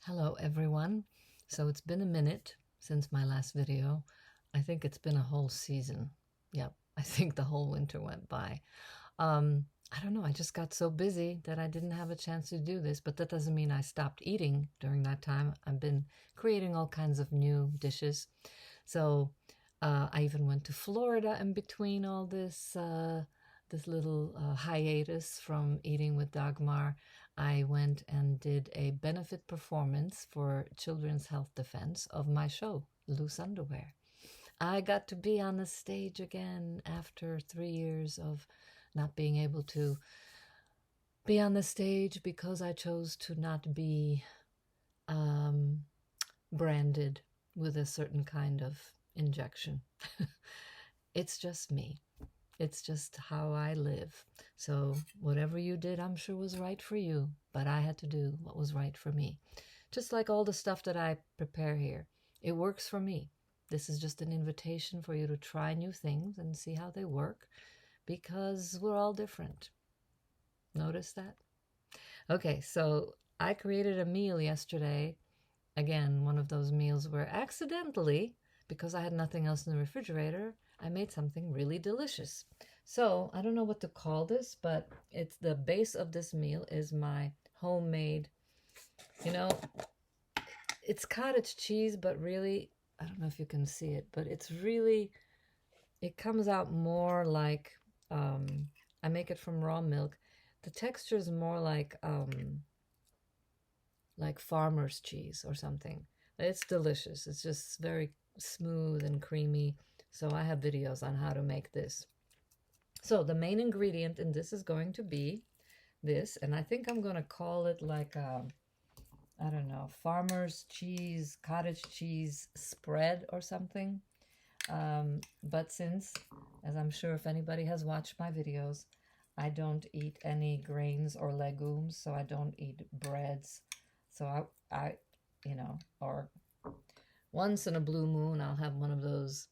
Hello everyone. So it's been a minute since my last video. I think it's been a whole season. Yep, I think the whole winter went by. I don't know, I just got so busy that I didn't have a chance to do this, but that doesn't mean I stopped eating during that time. I've been creating all kinds of new dishes. So I even went to Florida in between all this little hiatus from eating with Dagmar. I went and did a benefit performance for Children's Health Defense of my show, Loose Underwear. I got to be on the stage again after 3 years of not being able to be on the stage because I chose to not be branded with a certain kind of injection. It's just me. It's just how I live. So whatever you did, I'm sure was right for you, but I had to do what was right for me. Just like all the stuff that I prepare here. It works for me. This is just an invitation for you to try new things and see how they work, because we're all different. Notice that? Okay, so I created a meal yesterday. Again, one of those meals where accidentally, because I had nothing else in the refrigerator, I made something really delicious. So I don't know what to call this, but it's the base of this meal is my homemade, it's cottage cheese, but really, I don't know if you can see it, but it's really, it comes out more like, I make it from raw milk. The texture is more like farmer's cheese or something. It's delicious. It's just very smooth and creamy. So I have videos on how to make this. So the main ingredient in this is going to be this, and I think I'm going to call it like I don't know, farmer's cheese, cottage cheese spread or something. But since, as I'm sure if anybody has watched my videos, I don't eat any grains or legumes, so I don't eat breads. So I or once in a blue moon, I'll have one of those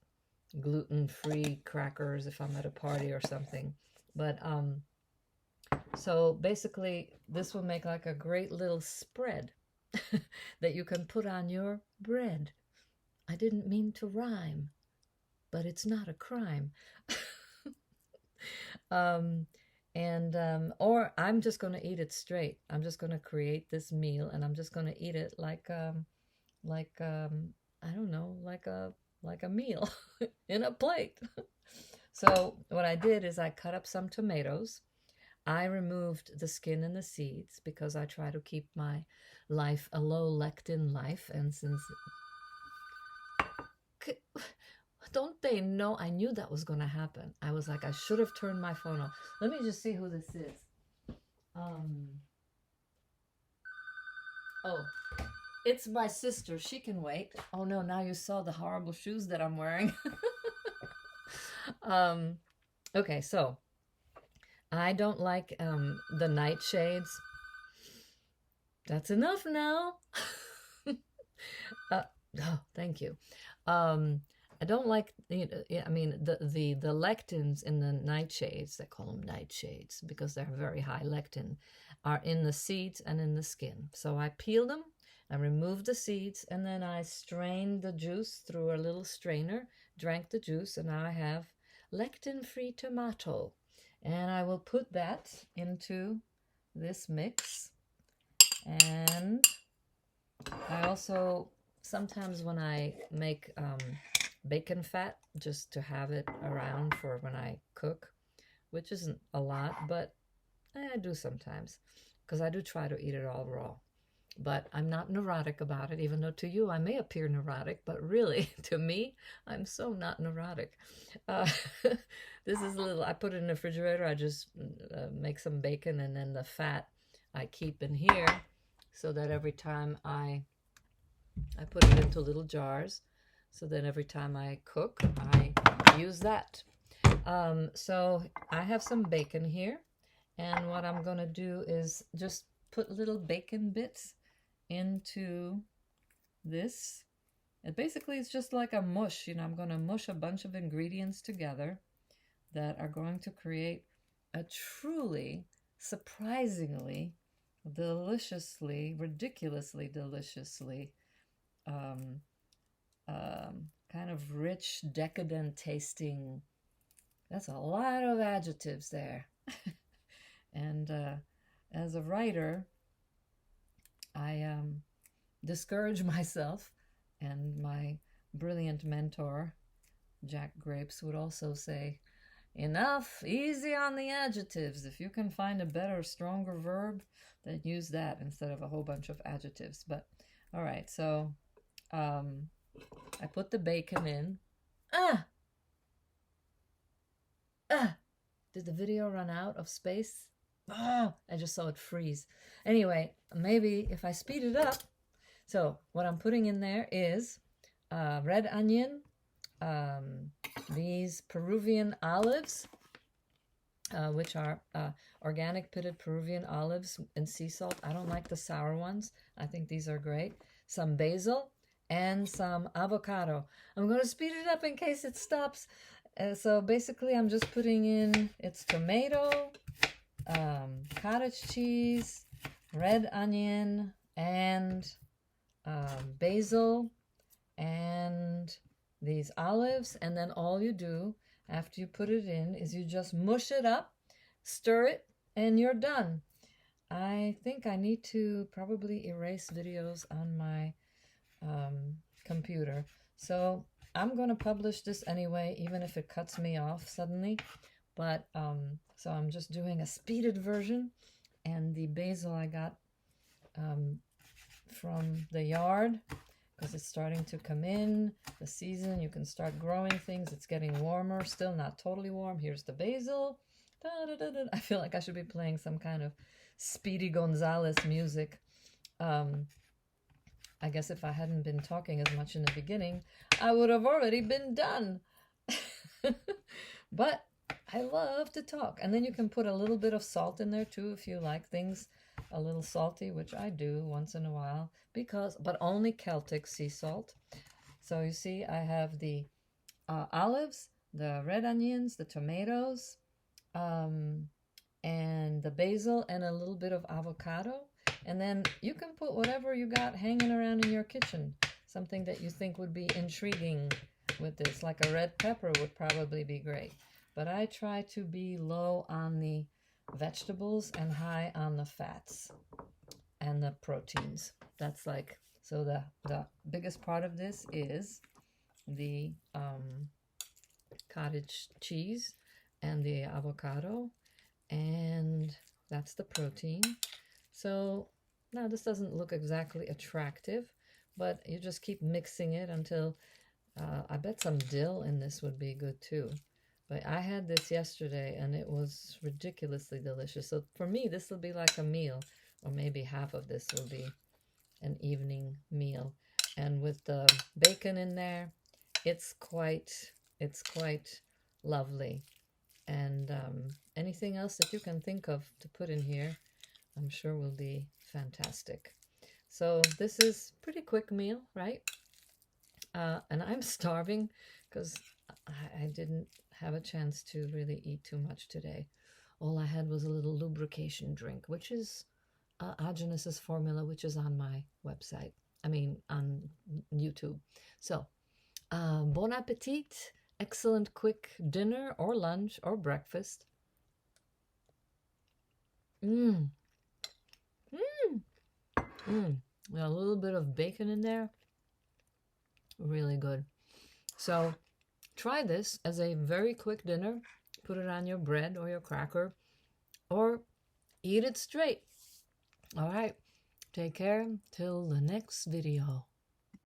gluten-free crackers if I'm at a party or something. But so basically, this will make like a great little spread that you can put on your bread. I didn't mean to rhyme, but it's not a crime. Or I'm just going to eat it straight. I'm just going to create this meal, and I'm just going to eat it like I don't know, like a meal in a plate. So what I did is I cut up some tomatoes. I removed the skin and the seeds because I try to keep my life a low lectin life, and since don't they know? I knew that was going to happen. I was like, I should have turned my phone off. Let me just see who this is. Oh, it's my sister. She can wait. Oh no, now you saw the horrible shoes that I'm wearing. Okay, so I don't like the nightshades. That's enough now. Oh, thank you. I don't like, I mean, the lectins in the nightshades, they call them nightshades because they're very high lectin, are in the seeds and in the skin. So I peel them, I remove the seeds, and then I strain the juice through a little strainer, drank the juice, and now I have lectin-free tomato. And I will put that into this mix. And I also, sometimes when I make bacon fat, just to have it around for when I cook, which isn't a lot, but I do sometimes, because I do try to eat it all raw. But I'm not neurotic about it, even though to you I may appear neurotic, but really, to me, I'm so not neurotic. This is a little, I put it in the refrigerator, I just make some bacon, and then the fat I keep in here, so that every time I put it into little jars, so that every time I cook, I use that. So I have some bacon here, and what I'm going to do is just put little bacon bits into this. And basically, it's just like a mush. I'm going to mush a bunch of ingredients together that are going to create a truly, surprisingly deliciously, ridiculously deliciously, um, kind of rich, decadent tasting. That's a lot of adjectives there. And as a writer, I discourage myself, and my brilliant mentor, Jack Grapes, would also say, enough, easy on the adjectives. If you can find a better, stronger verb, then use that instead of a whole bunch of adjectives. But all right, so I put the bacon in. Ah! Ah! Did the video run out of space? Ah! I just saw it freeze. Anyway, maybe if I speed it up. So what I'm putting in there is red onion, these Peruvian olives, which are organic pitted Peruvian olives and sea salt. I don't like the sour ones. I think these are great. Some basil and some avocado. I'm going to speed it up in case it stops. So basically I'm just putting in, it's tomato, cottage cheese, red onion, and basil, and these olives. And then all you do after you put it in is you just mush it up, stir it, and you're done. I think I need to probably erase videos on my computer. So I'm going to publish this anyway, even if it cuts me off suddenly. But so I'm just doing a speeded version. And the basil I got from the yard, because it's starting to come in the season. You can start growing things. It's getting warmer, still not totally warm. Here's the basil. Da, da, da, da. I feel like I should be playing some kind of Speedy Gonzales music. I guess if I hadn't been talking as much in the beginning, I would have already been done. But I love to talk. And then you can put a little bit of salt in there too if you like things a little salty, which I do once in a while, but only Celtic sea salt. So you see, I have the olives, the red onions, the tomatoes, and the basil, and a little bit of avocado. And then you can put whatever you got hanging around in your kitchen, something that you think would be intriguing with this, like a red pepper would probably be great. But I try to be low on the vegetables and high on the fats and the proteins. That's like, so the biggest part of this is the cottage cheese and the avocado, and that's the protein. So now this doesn't look exactly attractive, but you just keep mixing it until I bet some dill in this would be good too. But I had this yesterday and it was ridiculously delicious. So for me, this will be like a meal, or maybe half of this will be an evening meal. And with the bacon in there, it's quite lovely. And anything else that you can think of to put in here, I'm sure will be fantastic. So this is pretty quick meal, right? And I'm starving because I didn't have a chance to really eat too much today. All I had was a little lubrication drink, which is Agenus's formula, which is on my website. I mean, on YouTube. So, bon appetit. Excellent quick dinner or lunch or breakfast. A little bit of bacon in there. Really good. So try this as a very quick dinner. Put it on your bread or your cracker, or eat it straight. All right. Take care till the next video.